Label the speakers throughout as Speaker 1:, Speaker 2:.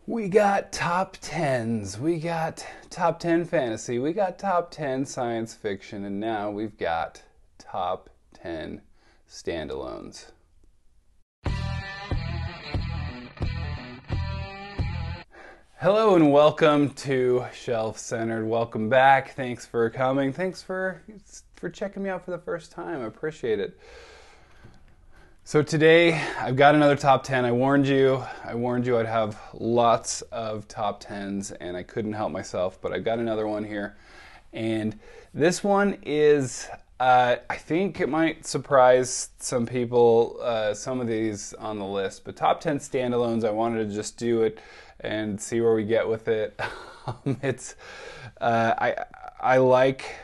Speaker 1: We got top 10s, we got top 10 fantasy, we got top 10 science fiction, and now we've got top 10 standalones. Hello and welcome to Shelf Centered. Welcome back. Thanks for coming. Thanks for checking me out for the first time. I appreciate it. So today I've got another top 10. I warned you I'd have lots of top 10s and I couldn't help myself, but I got another one here. And this one is, I think it might surprise some people, some of these on the list, but top 10 standalones. I wanted to just do it and see where we get with it. I like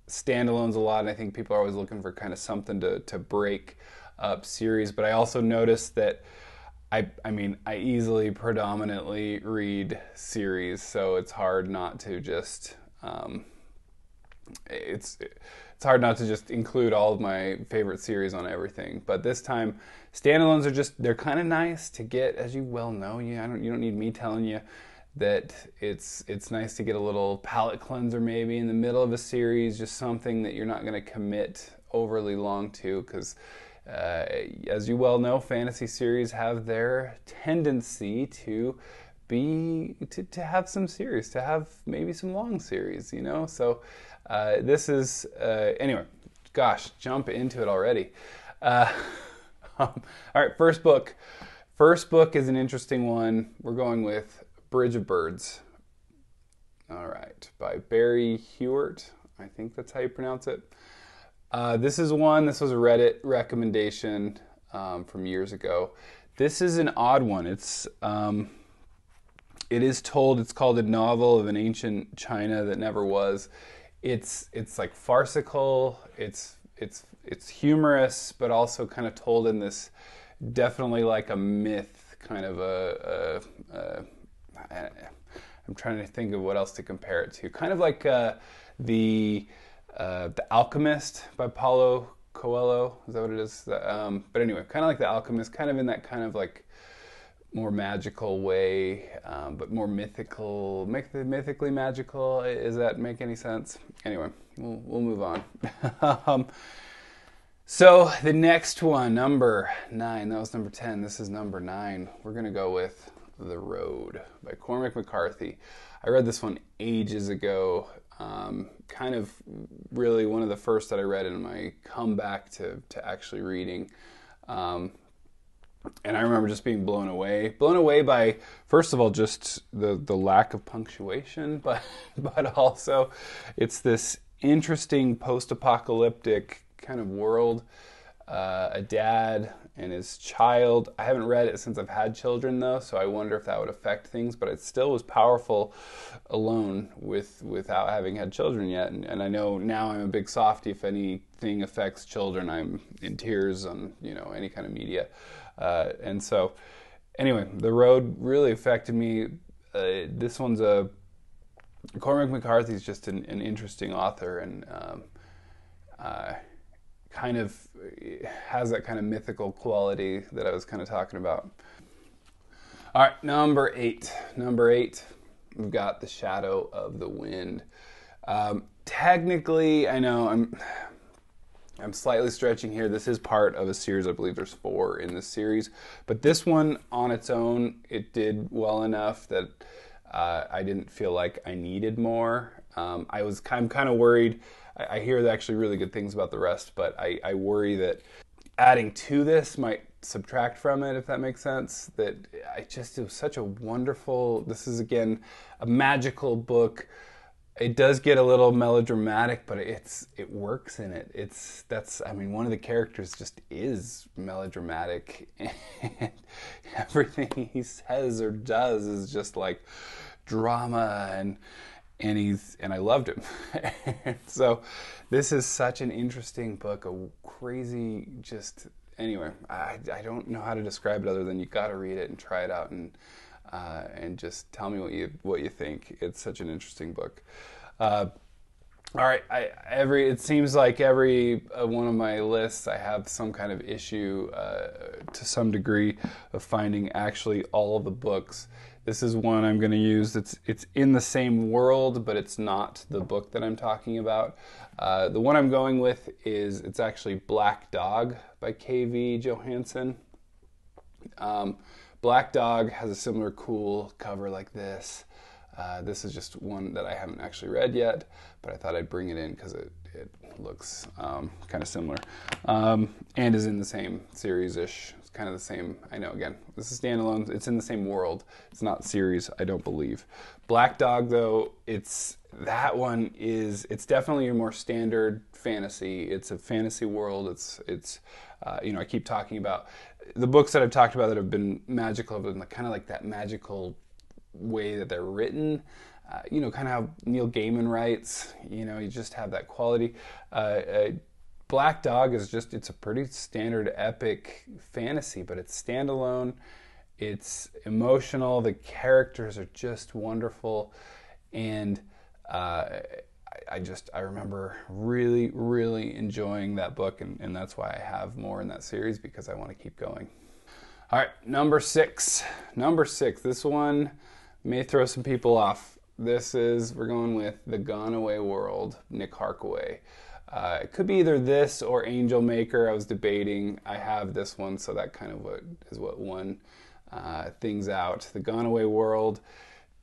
Speaker 1: standalones a lot, and I think people are always looking for kind of something to break up series, but I also noticed that I easily predominantly read series, so it's hard not to just it's hard not to just include all of my favorite series on everything. But this time, standalones are they're kind of nice to get, as you well know. You don't need me telling you that it's nice to get a little palate cleanser maybe in the middle of a series, just something that you're not going to commit overly long to, because as you well know, fantasy series have their tendency to have some series, to have maybe some long series, you know. So this is anyway. Gosh, jump into it already. All right, first book. First book is an interesting one. We're going with Bridge of Birds. All right, by Barry Hewart. I think that's how you pronounce it. This was a Reddit recommendation from years ago. This is an odd one. It's called A Novel of an Ancient China That Never Was. It's like farcical, it's humorous, but also kind of told in this definitely like a myth kind of I'm trying to think of what else to compare it to. Kind of like the Alchemist by Paulo Coelho. Is that what it is? But anyway, kind of like The Alchemist, kind of in that kind of like more magical way, but more mythically magical. Does that make any sense? Anyway, we'll move on. So the next one, number 9. That was number 10. This is number 9. We're going to go with The Road by Cormac McCarthy. I read this one ages ago. Kind of really one of the first that I read in my comeback to actually reading. And I remember just being blown away by, first of all, just the lack of punctuation, but also it's this interesting post-apocalyptic kind of world. A dad and his child. I haven't read it since I've had children though, so I wonder if that would affect things, but it still was powerful alone without having had children yet. And I know now I'm a big softie. If anything affects children, I'm in tears on any kind of media. And so anyway, The Road really affected me. This one's Cormac McCarthy is just an interesting author, and kind of has that kind of mythical quality that I was kind of talking about. All right, number 8. We've got The Shadow of the Wind. Technically, I know I'm slightly stretching here. This is part of a series. I believe there's 4 in this series, but this one on its own, it did well enough that I didn't feel like I needed more. I'm kind of worried. I hear actually really good things about the rest, but I worry that adding to this might subtract from it, if that makes sense. That it was such a wonderful, this is again a magical book. It does get a little melodramatic, but it works in it. One of the characters just is melodramatic, and everything he says or does is just like drama, and I loved him. So this is such an interesting book, a crazy, anyway, I don't know how to describe it other than you got to read it and try it out and just tell me what you think. It's such an interesting book. All right, it seems like every one of my lists, I have some kind of issue to some degree of finding actually all of the books. This is one I'm going to use. It's in the same world, but it's not the book that I'm talking about. The one I'm going with it's actually Black Dog by K.V. Johansson. Black Dog has a similar cool cover like this. This is just one that I haven't actually read yet, but I thought I'd bring it in because it looks kind of similar and is in the same series-ish. It's kind of the same. I know, again, this is standalone. It's in the same world. It's not series, I don't believe. Black Dog, though, it's definitely your more standard fantasy. It's a fantasy world. It's I keep talking about the books that I've talked about that have been magical, have been kind of like that magical way that they're written, kind of how Neil Gaiman writes, you just have that quality. Black Dog it's a pretty standard epic fantasy, but it's standalone, it's emotional, the characters are just wonderful, and I remember really, really enjoying that book, and that's why I have more in that series, because I want to keep going. All right, number six. This one may throw some people off. We're going with The Gone Away World, Nick Harkaway. It could be either this or Angel Maker. I was debating. I have this one, so that kind of what won things out. The Gone Away World.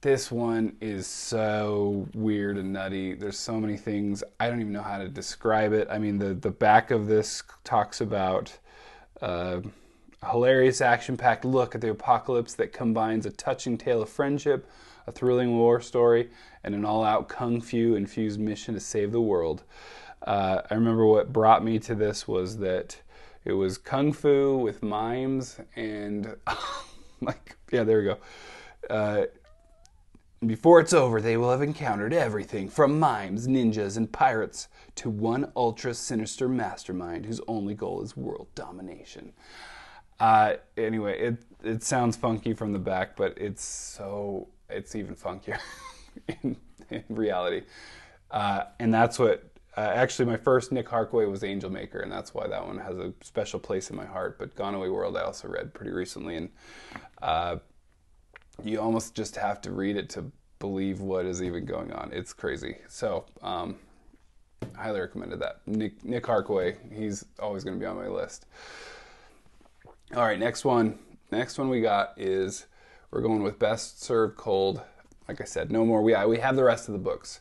Speaker 1: This one is so weird and nutty. There's so many things. I don't even know how to describe it. I mean, the back of this talks about a hilarious action-packed look at the apocalypse that combines a touching tale of friendship, a thrilling war story, and an all-out kung fu infused mission to save the world. I remember what brought me to this was that it was kung fu with mimes and there we go. Before it's over, they will have encountered everything from mimes, ninjas, and pirates to one ultra-sinister mastermind whose only goal is world domination. Anyway, it sounds funky from the back, but it's even funkier in reality. And that's what, actually my first Nick Harkaway was Angel Maker, and that's why that one has a special place in my heart. But Gone Away World I also read pretty recently, and you almost just have to read it to believe what is even going on. It's crazy. So, highly recommended that. Nick Harkaway, he's always going to be on my list. All right, next one we got is, we're going with Best Served Cold. Like I said, no more. We have the rest of the books.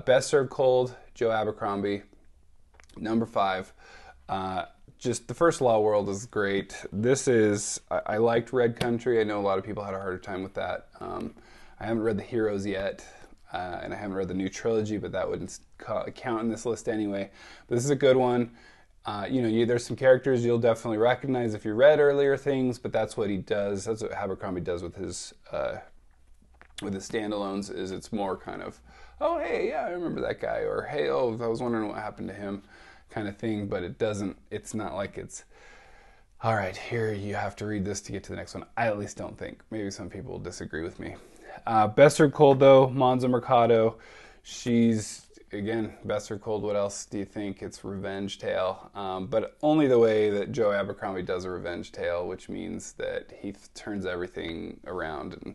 Speaker 1: Best Served Cold, Joe Abercrombie. Number 5. Just the first Law World is great. I liked Red Country. I know a lot of people had a harder time with that. I haven't read The Heroes yet, and I haven't read the new trilogy, but that wouldn't count in this list anyway. But this is a good one. There's some characters you'll definitely recognize if you read earlier things, but that's what he does. That's what Abercrombie does with his standalones. Is it's more kind of, oh hey, yeah, I remember that guy, or hey, oh, I was wondering what happened to him, kind of thing. But it's not like it's, all right, here you have to read this to get to the next one. I at least don't think. Maybe some people will disagree with me. Best Served Cold though, Monza Mercado. She's, again, Best Served Cold. What else do you think? It's revenge tale, but only the way that Joe Abercrombie does a revenge tale, which means that he turns everything around and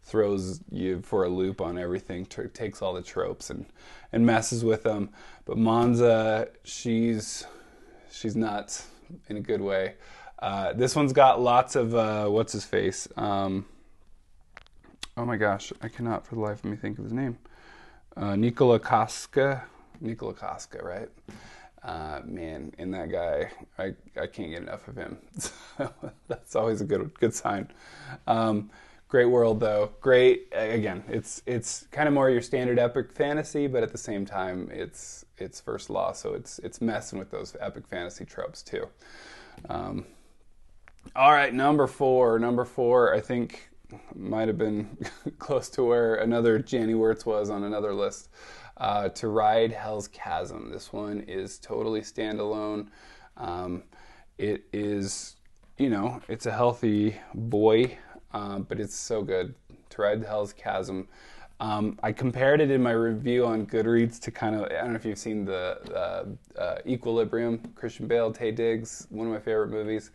Speaker 1: throws you for a loop on everything, takes all the tropes and messes with them. But Monza, she's nuts in a good way. This one's got lots of what's his face? Oh my gosh, I cannot for the life of me think of his name. Nikola Koska, right? Man, and that guy, I can't get enough of him. That's always a good sign. Great world though. Great, again, it's kind of more your standard epic fantasy, but at the same time, it's First Law, so it's messing with those epic fantasy tropes too. All right, number four, I think might have been close to where another Janny Wirtz was on another list. To Ride Hell's Chasm. This one is totally standalone. It is, it's a healthy boy, but it's so good. To Ride Hell's Chasm. I compared it in my review on Goodreads to kind of, I don't know if you've seen the Equilibrium, Christian Bale, Taye Diggs, one of my favorite movies.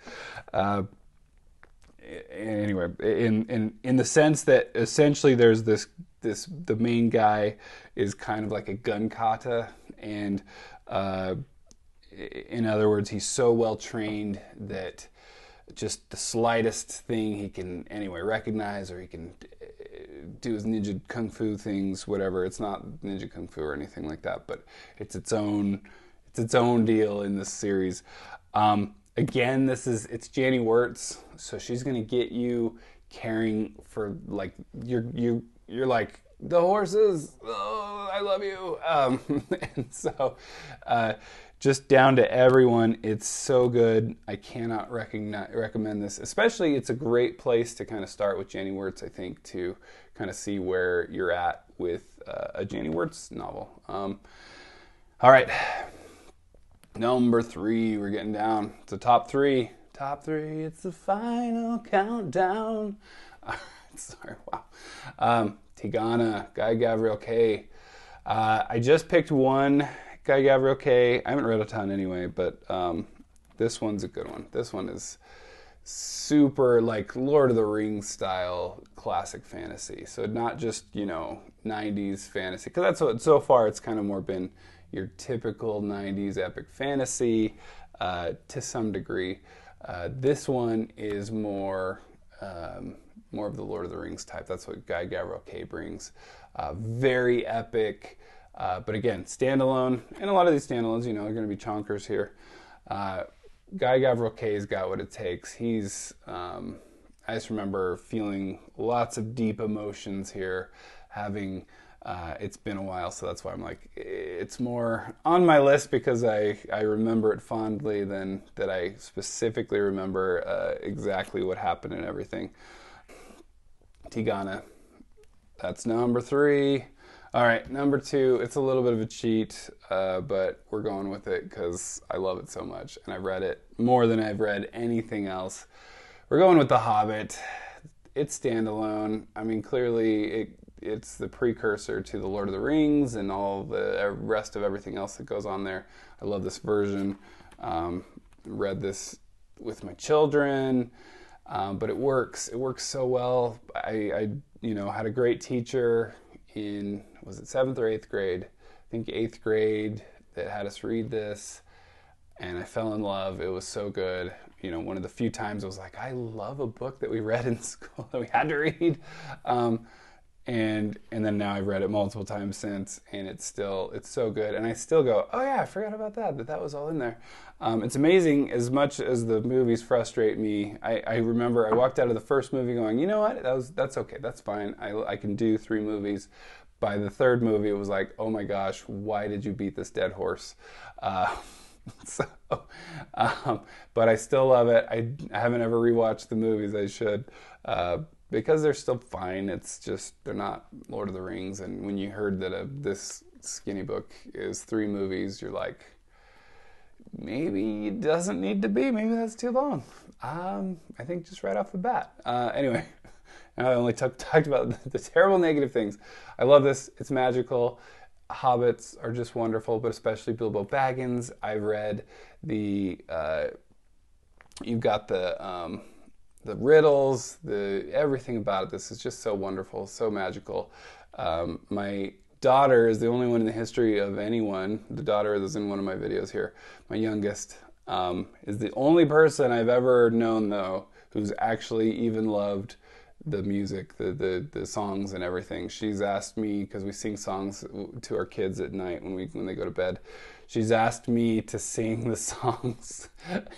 Speaker 1: Anyway, in the sense that essentially there's the main guy is kind of like a gun kata, and in other words, he's so well trained that just the slightest thing he can anyway recognize, or he can do his ninja kung fu things, whatever. It's not ninja kung fu or anything like that, but it's its own deal in this series. Again, it's Janie Wirtz, so she's gonna get you caring for, like, you're like, the horses, oh, I love you. And so just down to everyone, it's so good. I cannot recommend this. Especially, it's a great place to kind of start with Janie Wirtz, I think, to kind of see where you're at with a Janie Wirtz novel. All right. Number 3, we're getting down to top 3. Top 3, it's the final countdown. Sorry, wow. Tigana, Guy Gavriel Kay. I just picked one Guy Gavriel Kay. I haven't read a ton anyway, but this one's a good one. This one is super, like, Lord of the Rings style classic fantasy. So not just, 90s fantasy, because that's what, so far it's kind of more been your typical 90s epic fantasy to some degree. This one is more of the Lord of the Rings type. That's what Guy Gavriel Kay brings. Very epic, but again, standalone. And a lot of these standalones, are going to be chonkers here. Guy Gavriel Kay's got what it takes. I just remember feeling lots of deep emotions here, having it's been a while, so that's why I'm like, it's more on my list because I remember it fondly than that I specifically remember exactly what happened and everything. Tigana, that's number 3. All right, number 2, it's a little bit of a cheat, but we're going with it because I love it so much, and I've read it more than I've read anything else. We're going with The Hobbit. It's standalone. I mean, clearly it's the precursor to The Lord of the Rings and all the rest of everything else that goes on there. I love this version. Read this with my children, but it works. It works so well. I had a great teacher in, was it 7th or 8th grade? I think 8th grade, that had us read this, and I fell in love. It was so good. One of the few times I was like, I love a book that we read in school that we had to read. And then now I've read it multiple times since, and it's so good. And I still go, oh yeah, I forgot about that was all in there. It's amazing. As much as the movies frustrate me, I remember I walked out of the first movie going, you know what, that's okay, that's fine. I can do 3 movies. By the 3rd movie, it was like, oh my gosh, why did you beat this dead horse? But I still love it. I haven't ever rewatched the movies. I should. Because they're still fine. It's just, they're not Lord of the Rings. And when you heard that this skinny book is 3 movies, you're like, maybe it doesn't need to be. Maybe that's too long. I think just right off the bat. Anyway, I only talked about the terrible negative things. I love this. It's magical. Hobbits are just wonderful, but especially Bilbo Baggins. I've read you've got the riddles, everything about it. This is just so wonderful, so magical. My daughter is the only one in the history of anyone. The daughter that's in one of my videos here, my youngest, is the only person I've ever known, though, who's actually even loved the music, the songs and everything. She's asked me, because we sing songs to our kids at night when they go to bed. She's asked me to sing the songs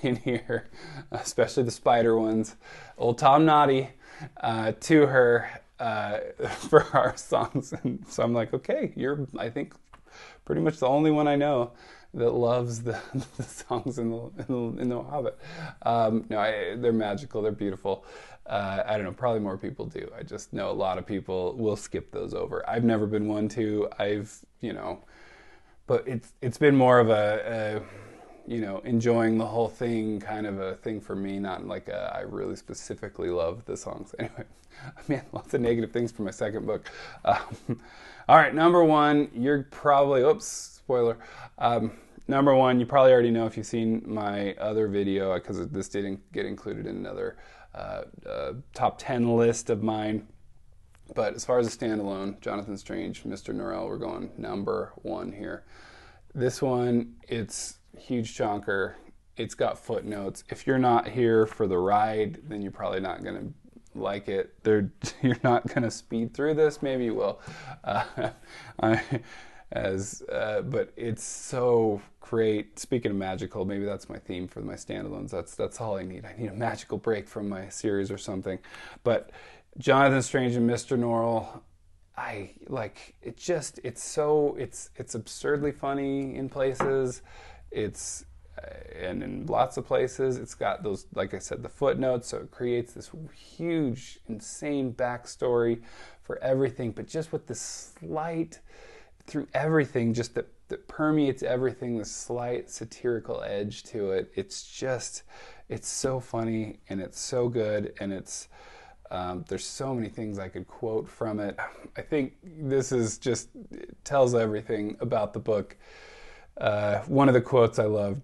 Speaker 1: in here, especially the spider ones, Old Tom Noddy, to her for our songs. And so I'm like, okay, you're, I think, pretty much the only one I know that loves the songs in the Hobbit. They're magical. They're beautiful. I don't know. Probably more people do. I just know a lot of people will skip those over. I've never been one to. But it's been more of a enjoying the whole thing kind of a thing for me, not like I really specifically love the songs. Anyway, man, lots of negative things for my second book. All right, number one, you're probably, spoiler. Number one, you probably already know if you've seen my other video, because this didn't get included in another top 10 list of mine. But as far as a standalone, Jonathan Strange, Mr. Norrell, we're going number one here. This one, it's huge chonker. It's got footnotes. If you're not here for the ride, then you're probably not going to like it. You're not going to speed through this. Maybe you will. But it's so great. Speaking of magical, maybe that's my theme for my standalones. That's all I need. I need a magical break from my series or something. But Jonathan Strange and Mr. Norrell, I like it. It's absurdly funny in places. And in lots of places, it's got those, like I said, the footnotes, so it creates this huge, insane backstory for everything, but just with this slight, through everything, just that permeates everything, this slight satirical edge to it. It's so funny, and it's so good, and there's so many things I could quote from it. I think this it tells everything about the book. One of the quotes I love,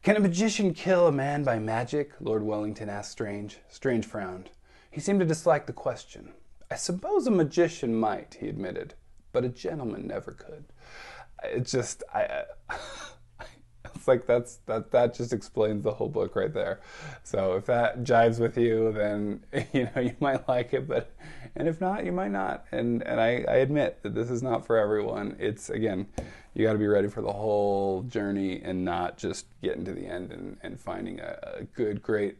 Speaker 1: can a magician kill a man by magic? Lord Wellington asked Strange. Strange frowned. He seemed to dislike the question. I suppose a magician might, he admitted, but a gentleman never could. It's like that just explains the whole book right there. So if that jives with you, then you might like it, and if not, you might not. And I admit that this is not for everyone. It's, again, you got to be ready for the whole journey and not just getting to the end and finding a good, great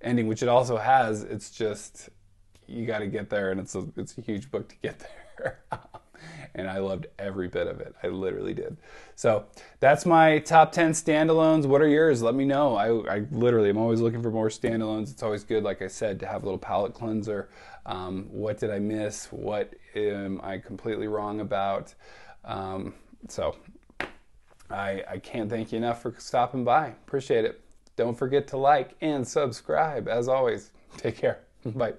Speaker 1: ending, which it also has. It's just, you got to get there, and it's a huge book to get there. And I loved every bit of it. I literally did. So that's my top 10 standalones. What are yours? Let me know. I literally am always looking for more standalones. It's always good, like I said, to have a little palate cleanser. What did I miss? What am I completely wrong about? So I can't thank you enough for stopping by. Appreciate it. Don't forget to like and subscribe. As always, take care. Bye.